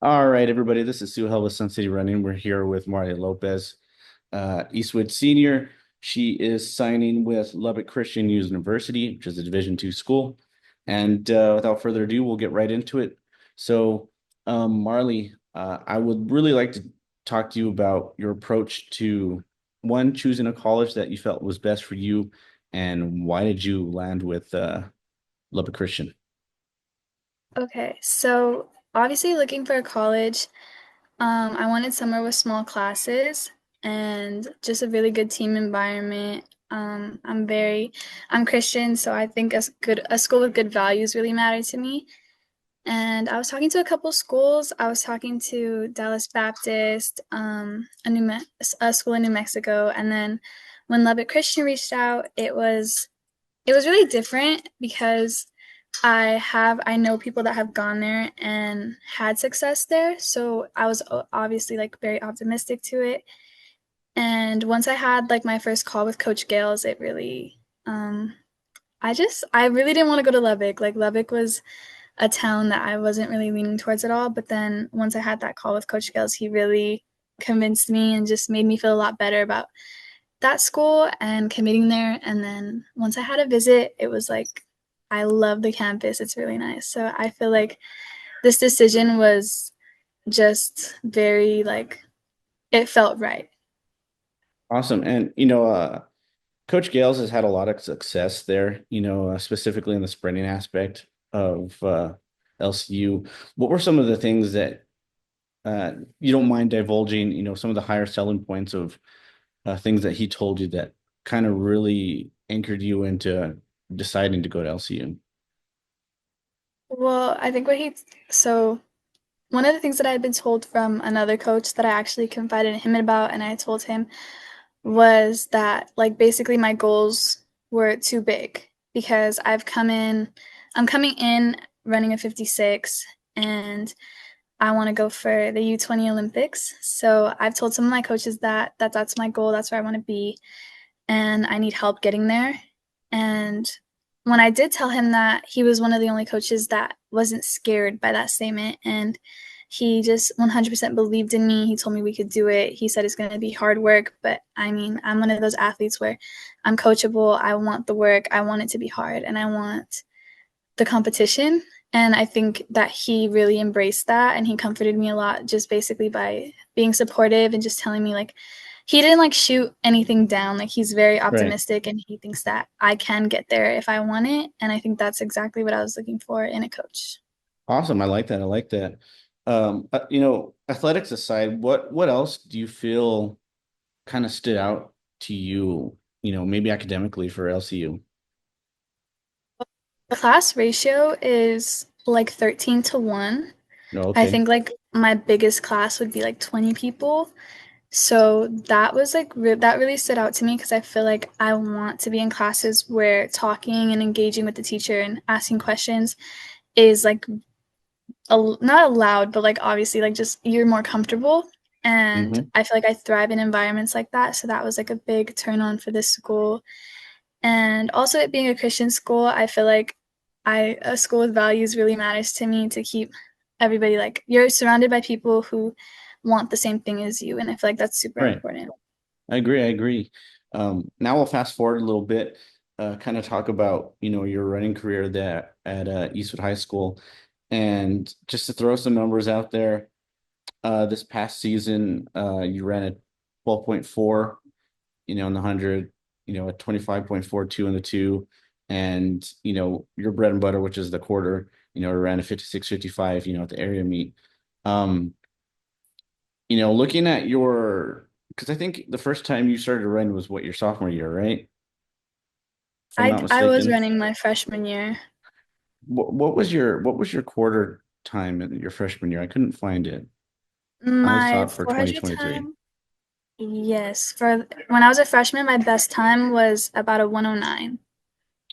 All right, everybody. This is Sue Hell with Sun City Running. We're here with Marley Lopez, Eastwood Senior. She is signing with Lubbock Christian University, which is a Division II school. And without further ado, we'll get right into it. So, Marley, I would really like to talk to you about your approach to one, choosing a college that you felt was best for you, and why did you land with Lubbock Christian? Okay, so obviously looking for a college, I wanted somewhere with small classes and just a really good team environment. I'm Christian, so I think a school with good values really matter to me. And I was talking to a couple schools. I was talking to Dallas Baptist, a school in New Mexico, and then when Lubbock Christian reached out, it was really different because I know people that have gone there and had success there. So I was obviously like very optimistic to it. And once I had like my first call with Coach Gales, it really I really didn't want to go to Lubbock. Like Lubbock was a town that I wasn't really leaning towards at all. But then once I had that call with Coach Gales, he really convinced me and just made me feel a lot better about that school and committing there. And then once I had a visit, it was like, I love the campus. It's really nice. So I feel like this decision was just very, like, it felt right. Awesome. And, Coach Gales has had a lot of success there, specifically in the sprinting aspect of LCU. What were some of the things that you don't mind divulging, some of the higher selling points of things that he told you that kind of really anchored you into deciding to go to LCU? Well, I think so one of the things that I had been told from another coach that I actually confided in him about, and I told him was that like basically my goals were too big because I'm coming in running a 56 and I want to go for the U20 Olympics. So I've told some of my coaches that's my goal, that's where I want to be, and I need help getting there. And when I did tell him that, he was one of the only coaches that wasn't scared by that statement. And he just 100% believed in me. He told me we could do it. He said it's going to be hard work, but I mean, I'm one of those athletes where I'm coachable. I want the work. I want it to be hard and I want the competition. And I think that he really embraced that and he comforted me a lot just basically by being supportive and just telling me like he didn't like shoot anything down. Like he's very Right. optimistic and he thinks that I can get there if I want it. And I think that's exactly what I was looking for in a coach. Awesome. I like that. I like that. Athletics aside, what else do you feel kind of stood out to you, maybe academically for LCU? The class ratio is like 13-1. No, I okay. think like my biggest class would be like 20 people. So that was like that really stood out to me because I feel like I want to be in classes where talking and engaging with the teacher and asking questions is like not allowed, but like obviously like just you're more comfortable. And Hmm. I feel like I thrive in environments like that. So that was like a big turn on for this school. And also it being a Christian school, I feel like I a school with values really matters to me to keep everybody like you're surrounded by people who want the same thing as you. And I feel like that's super Right. important. I agree. I agree. Now we'll fast forward a little bit, kind of talk about, your running career there at Eastwood High School. And just to throw some numbers out there, this past season, you ran a 12.4, in the 100, a 25.42 in the two, and, your bread and butter, which is the quarter, ran a 56.55, at the area meet. Um, looking at because I think the first time you started running was what, your sophomore year, right? If I'm not I was mistaken. running my freshman year. What was your quarter time in your freshman year? I couldn't find it. I only saw My it for 400 2023. time, yes. For when I was a freshman, my best time was about a 109.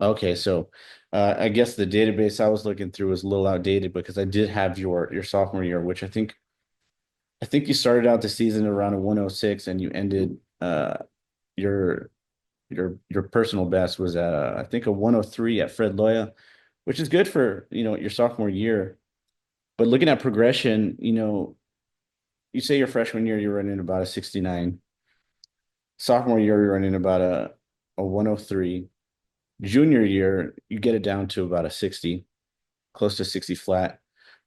Okay, so I guess the database I was looking through was a little outdated because I did have your sophomore year, which I think you started out the season around a 106 and you ended your your personal best was at I think a 103 at Fred Loya, which is good for your sophomore year. But looking at progression, you say your freshman year you're running about a 69. Sophomore year you're running about a 103. Junior year you get it down to about a 60, close to 60 flat.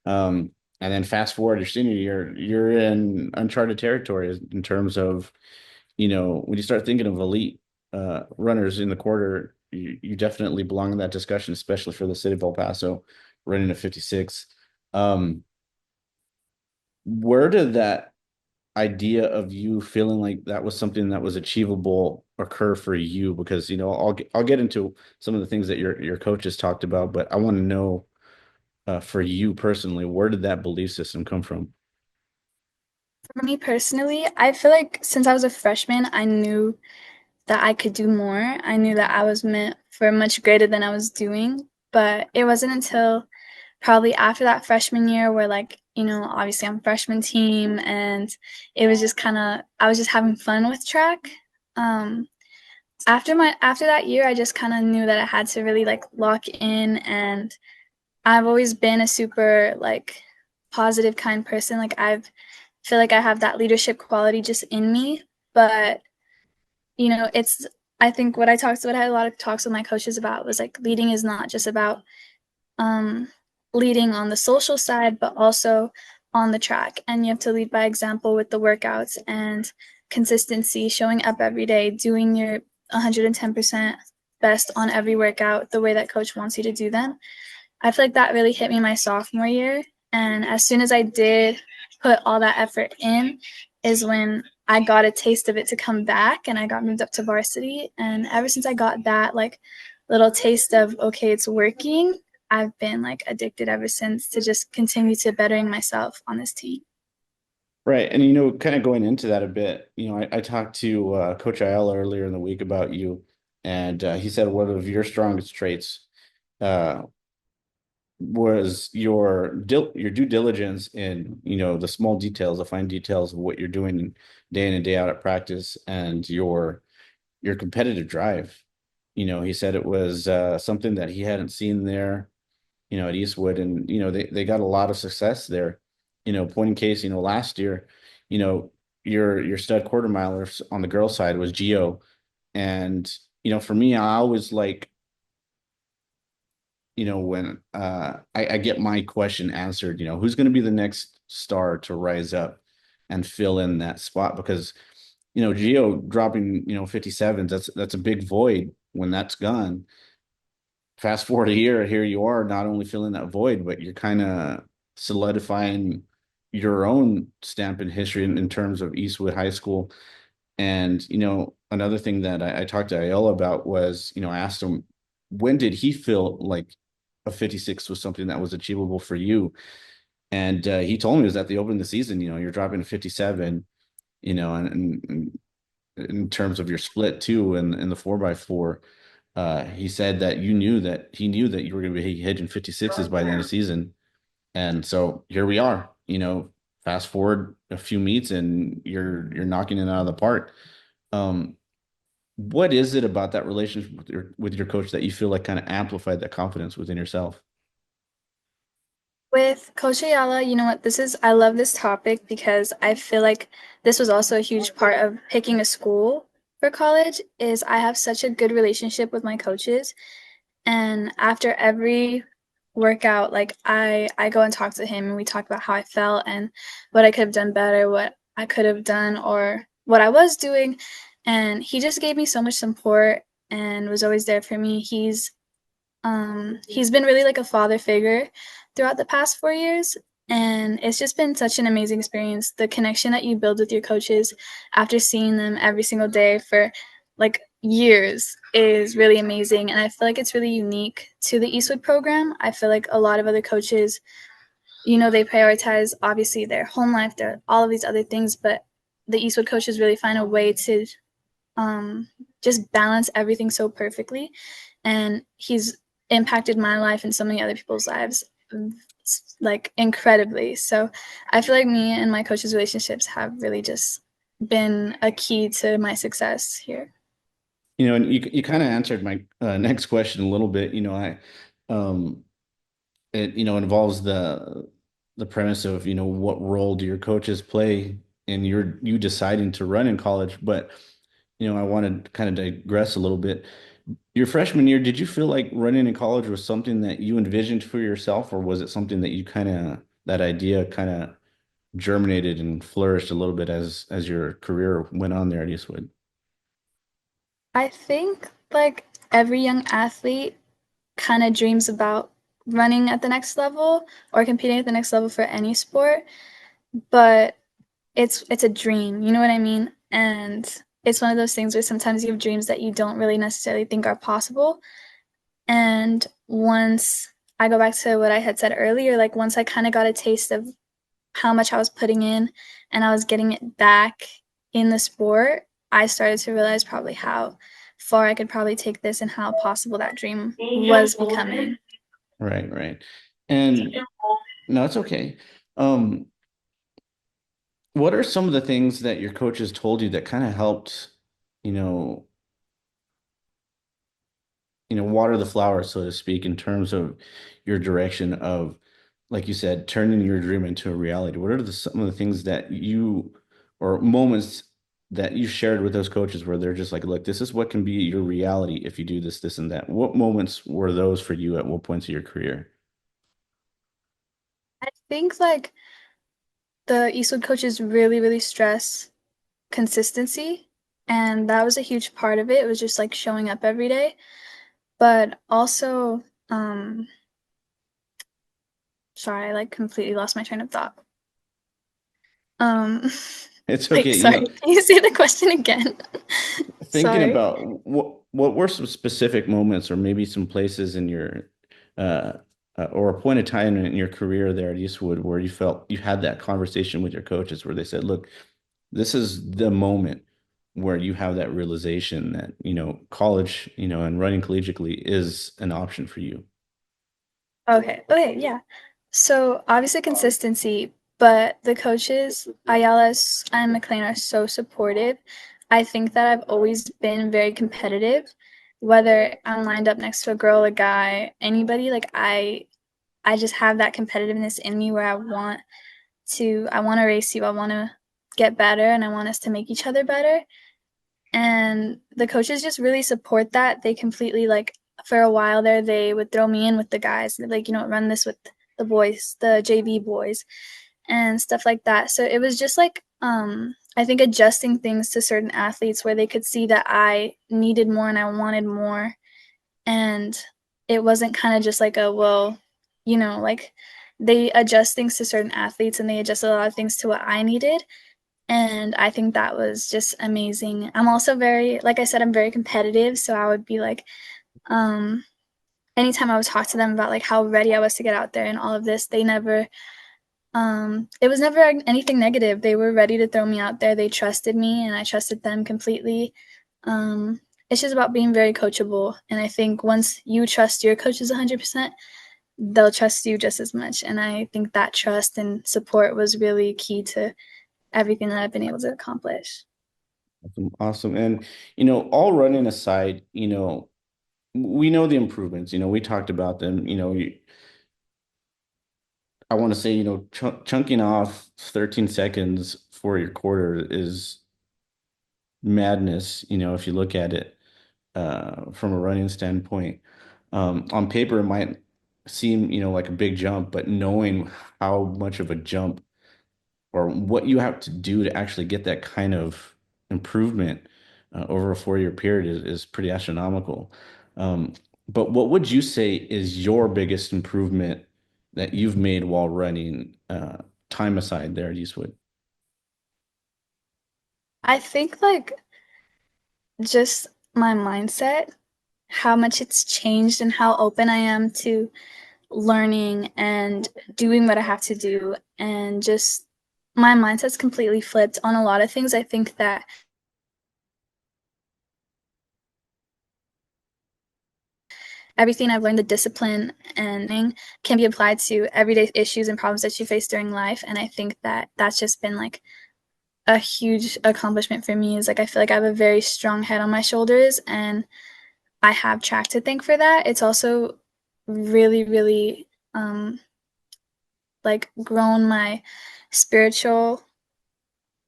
And then fast forward your senior year, you're in uncharted territory in terms of, when you start thinking of elite runners in the quarter, you definitely belong in that discussion, especially for the city of El Paso, running a 56. Um, where did that idea of you feeling like that was something that was achievable occur for you? Because, I'll get into some of the things that your coaches talked about, but I want to know for you personally, where did that belief system come from? For me personally, I feel like since I was a freshman, I knew that I could do more. I knew that I was meant for much greater than I was doing. But it wasn't until probably after that freshman year where, like, obviously I'm freshman team and it was just kind of, I was just having fun with track. Um, after that year, I just kind of knew that I had to really like lock in, and I've always been a super like positive kind person. Like I've feel like I have that leadership quality just in me, but it's I think what I had a lot of talks with my coaches about was like leading is not just about um leading on the social side, but also on the track. And you have to lead by example with the workouts and consistency, showing up every day, doing your 110% best on every workout the way that coach wants you to do them. I feel like that really hit me my sophomore year. And as soon as I did put all that effort in, is when I got a taste of it to come back and I got moved up to varsity. And ever since I got that like little taste of, okay, it's working, I've been like addicted ever since to just continue to bettering myself on this team. Right. And, kind of going into that a bit, I talked to Coach Ayala earlier in the week about you, and he said one of your strongest traits uh, was your due diligence in, the small details, the fine details of what you're doing day in and day out at practice, and your competitive drive. He said it was something that he hadn't seen there, at Eastwood, and they got a lot of success there. Point in case, last year, you know, your stud quarter miler on the girls' side was Geo, and for me, I always like, when I get my question answered, who's going to be the next star to rise up and fill in that spot? Because Geo dropping 57s, that's a big void when that's gone. Fast forward a year, here you are, not only filling that void, but you're kind of solidifying your own stamp in history in terms of Eastwood High School. And, another thing that I talked to Ayala about was, I asked him, when did he feel like a 56 was something that was achievable for you? And he told me it was at the open of the season, you're dropping a 57, and in terms of your split too, and in the 4x4. He said that he knew that you were going to be hitting 56s by the end of the season. And so here we are, fast forward a few meets and you're knocking it out of the park. Um, what is it about that relationship with your coach that you feel like kind of amplified that confidence within yourself? With Coach Ayala, you know what? I love this topic because I feel like this was also a huge part of picking a school for college is I have such a good relationship with my coaches. And after every workout, like I go and talk to him and we talk about how I felt and what I could have done better, what I could have done or what I was doing. And he just gave me so much support and was always there for me. He's been really like a father figure throughout the past 4 years. And it's just been such an amazing experience. The connection that you build with your coaches after seeing them every single day for like years is really amazing. And I feel like it's really unique to the Eastwood program. I feel like a lot of other coaches, they prioritize obviously their home life, their all of these other things, but the Eastwood coaches really find a way to um, just balance everything so perfectly. And he's impacted my life and so many other people's lives like incredibly. So I feel like me and my coach's relationships have really just been a key to my success here. And you kind of answered my next question a little bit. I um, it involves the the premise of, what role do your coaches play in you deciding to run in college. But, I want to kind of digress a little bit. Your freshman year, did you feel like running in college was something that you envisioned for yourself, or was it something that that idea kind of germinated and flourished a little bit as your career went on there at Eastwood? I think like every young athlete kind of dreams about running at the next level or competing at the next level for any sport, but it's a dream, you know what I mean? And it's one of those things where sometimes you have dreams that you don't really necessarily think are possible. And once I go back to what I had said earlier, like once I kind of got a taste of how much I was putting in and I was getting it back in the sport, I started to realize probably how far I could probably take this and how possible that dream was becoming. Right, right. And no, it's okay. Um, what are some of the things that your coaches told you that kind of helped, you know, water the flowers, so to speak, in terms of your direction of, like you said, turning your dream into a reality? What are some of the things that or moments that you shared with those coaches where they're just like, look, this is what can be your reality if you do this, this, and that? What moments were those for you at what points of your career? I think like the Eastwood coaches really, really stress consistency. And that was a huge part of it. It was just like showing up every day. But also, sorry, I like completely lost my train of thought. Um, It's like, okay. sorry, can you say the question again? Thinking Sorry. about what were some specific moments or maybe some places in your uh, or a point of time in your career there at Eastwood where you felt you had that conversation with your coaches where they said, look, this is the moment where you have that realization that, college, and running collegiately is an option for you. Okay, okay, yeah. So obviously consistency, but the coaches, Ayala and McLean, are so supportive. I think that I've always been very competitive, whether I'm lined up next to a girl, a guy, anybody, like I just have that competitiveness in me where I want to race you, I want to get better, and I want us to make each other better. And the coaches just really support that. They completely like for a while there they would throw me in with the guys, like run this with the boys, the JV boys and stuff like that. So it was just like I think adjusting things to certain athletes where they could see that I needed more and I wanted more, and it wasn't kind of just like a well, like they adjust things to certain athletes and they adjust a lot of things to what I needed, and I think that was just amazing. I'm also very, like I said, I'm very competitive. So I would be like, um, anytime I would talk to them about like how ready I was to get out there and all of this, it was never anything negative. They were ready to throw me out there. They trusted me and I trusted them completely. Um, it's just about being very coachable. And I think once you trust your coaches 100%, they'll trust you just as much. And I think that trust and support was really key to everything that I've been able to accomplish. Awesome. Awesome. And, all running aside, we know the improvements, we talked about them, I want to say, chunking off 13 seconds for your quarter is madness, if you look at it from a running standpoint. On paper, it might seem, like a big jump, but knowing how much of a jump or what you have to do to actually get that kind of improvement over a 4-year period is pretty astronomical. Um, but what would you say is your biggest improvement that you've made while running, time aside there at Eastwood? I think like just my mindset, how much it's changed and how open I am to learning and doing what I have to do, and just my mindset's completely flipped on a lot of things. I think that everything I've learned, the discipline and can be applied to everyday issues and problems that you face during life. And I think that that's just been like a huge accomplishment for me. Is like I feel like I have a very strong head on my shoulders and I have track to thank for that. It's also really, really like grown my spiritual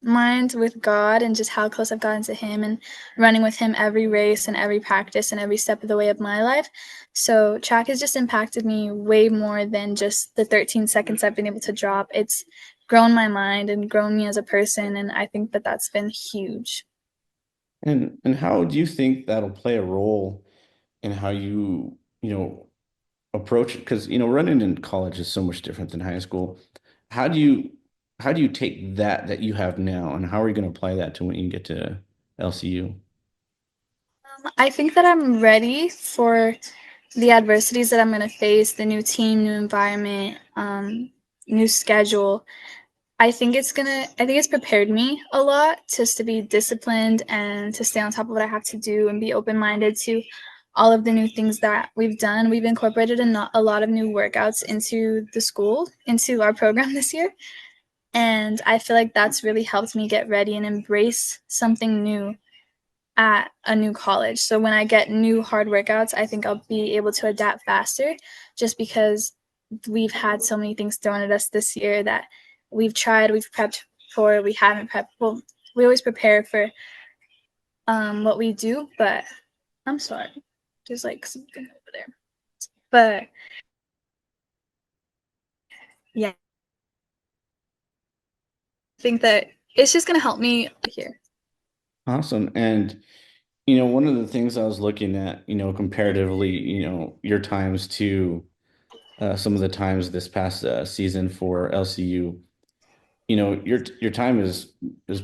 mind with God and just how close I've gotten to Him and running with Him every race and every practice and every step of the way of my life. So, track has just impacted me way more than just the 13 seconds I've been able to drop. It's grown my mind and grown me as a person. And I think that that's been huge. And how do you think that'll play a role in how approach it? Because, running in college is so much different than high school. How do you how do you take that you have now, and how are you going to apply that to when you get to LCU? I think that I'm ready for the adversities that I'm going to face, the new team, new environment, new schedule. I think it's prepared me a lot just to be disciplined and to stay on top of what I have to do and be open minded to all of the new things that we've done. We've incorporated a lot of new workouts into the school, into our program this year. And I feel like that's really helped me get ready and embrace something new at a new college. So when I get new hard workouts, I think I'll be able to adapt faster just because we've had so many things thrown at us this year that we've prepped for, we haven't prepped. Well, we always prepare for what we do, but I'm sorry. There's like something over there. But yeah, I think that it's just going to help me here. Awesome. And one of the things I was looking at, comparatively, your times to some of the times this past season for LCU, your time is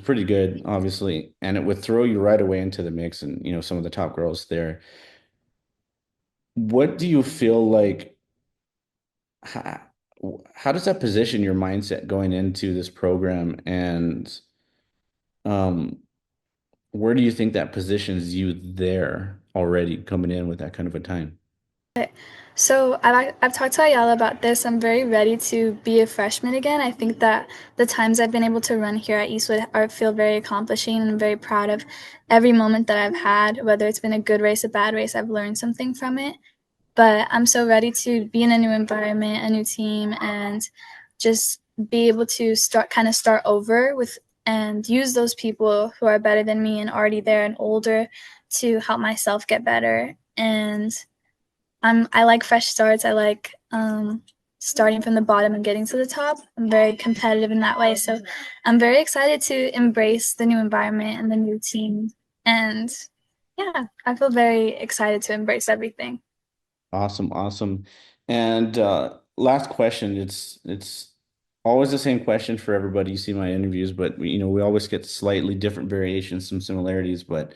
pretty good, obviously, and it would throw you right away into the mix and some of the top girls there. What do you feel like? How, how does that position your mindset going into this program, and um, where do you think that positions you there already coming in with that kind of a time? So I've talked to Ayala about this. I'm very ready to be a freshman again. I think that the times I've been able to run here at Eastwood feel very accomplishing, and I'm very proud of every moment that I've had. Whether it's been a good race, a bad race, I've learned something from it. But I'm so ready to be in a new environment, a new team, and just be able to start over with and use those people who are better than me and already there and older to help myself get better. And I like fresh starts. I like starting from the bottom and getting to the top. I'm very competitive in that way. So I'm very excited to embrace the new environment and the new team. And yeah, I feel very excited to embrace everything. Awesome, awesome. And last question, it's always the same question for everybody. You see my interviews, but we always get slightly different variations, some similarities. But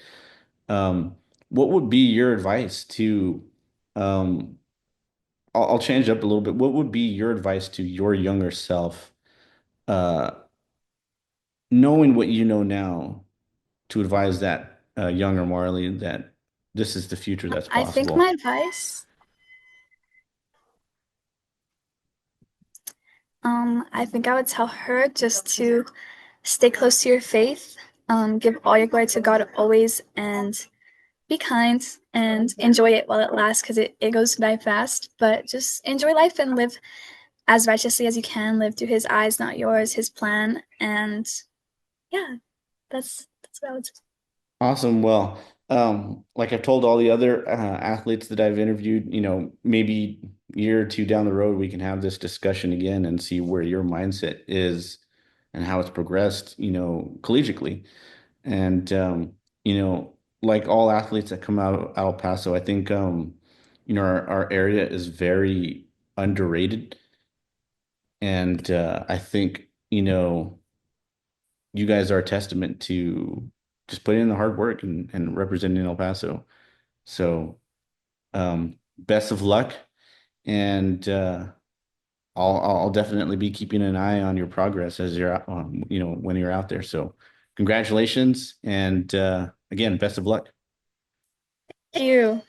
what would be your advice to um, I'll change it up a little bit. What would be your advice to your younger self, uh, knowing what you know now, to advise that younger Marley that this is the future that's I think my possible? advice, I think I would tell her just to stay close to your faith, give all your glory to God always, and be kind and enjoy it while it lasts because it goes by fast. But just enjoy life and live as righteously as you can, live through His eyes, not yours, His plan. And yeah, that's what I would say. Awesome. Well, like I've told all the other athletes that I've interviewed, maybe a year or two down the road, we can have this discussion again and see where your mindset is and how it's progressed, collegiately. And like all athletes that come out of El Paso, I think our area is very underrated. And I think, you guys are a testament to just putting in the hard work and representing El Paso. So best of luck, and I'll definitely be keeping an eye on your progress as you're out, when you're out there. So congratulations, and again, best of luck. Thank you.